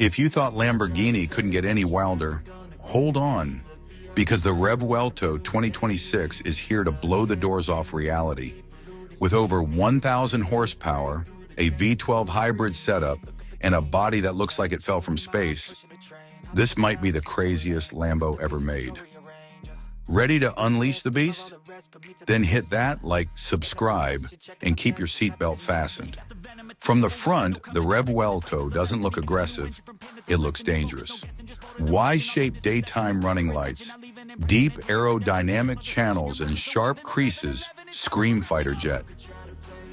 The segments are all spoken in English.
If you thought Lamborghini couldn't get any wilder, hold on, because the Revuelto 2026 is here to blow the doors off reality. With over 1,000 horsepower, a V12 hybrid setup, and a body that looks like it fell from space, this might be the craziest Lambo ever made. Ready to unleash the beast? Then hit that like, subscribe, and keep your seatbelt fastened. From the front, the Revuelto doesn't look aggressive, it looks dangerous. Y-shaped daytime running lights, deep aerodynamic channels, and sharp creases scream fighter jet.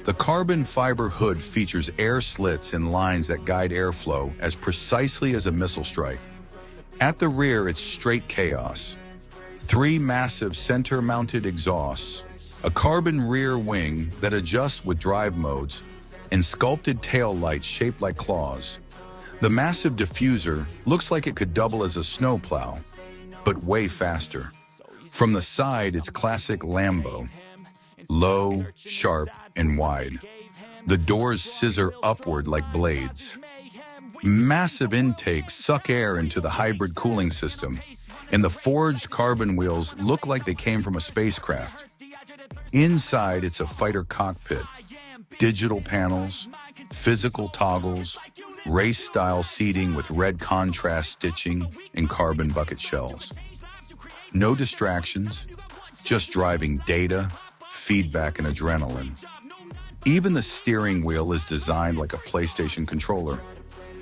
The carbon fiber hood features air slits and lines that guide airflow as precisely as a missile strike. At the rear, it's straight chaos. 3 massive center-mounted exhausts, a carbon rear wing that adjusts with drive modes, and sculpted tail lights shaped like claws. The massive diffuser looks like it could double as a snowplow, but way faster. From the side, it's classic Lambo. Low, sharp, and wide. The doors scissor upward like blades. Massive intakes suck air into the hybrid cooling system, and the forged carbon wheels look like they came from a spacecraft. Inside, it's a fighter cockpit. Digital panels, physical toggles, race-style seating with red contrast stitching and carbon bucket shells. No distractions, just driving data, feedback, and adrenaline. Even the steering wheel is designed like a PlayStation controller,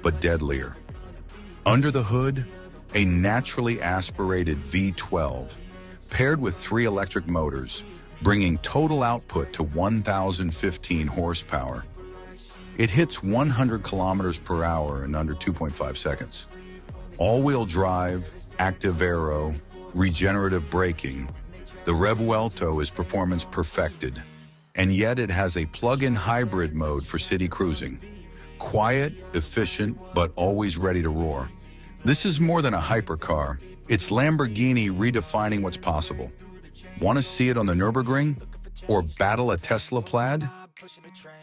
but deadlier. Under the hood, a naturally aspirated V12, paired with 3 electric motors, bringing total output to 1,015 horsepower. It hits 100 kilometers per hour in under 2.5 seconds. All-wheel drive, active aero, regenerative braking, the Revuelto is performance perfected, and yet it has a plug-in hybrid mode for city cruising. Quiet, efficient, but always ready to roar. This is more than a hypercar. It's Lamborghini redefining what's possible. Want to see it on the Nürburgring? Or battle a Tesla Plaid?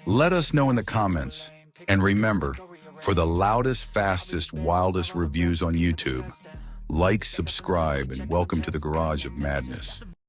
Let us know in the comments. And remember, for the loudest, fastest, wildest reviews on YouTube, like, subscribe, and welcome to the Garage of Madness.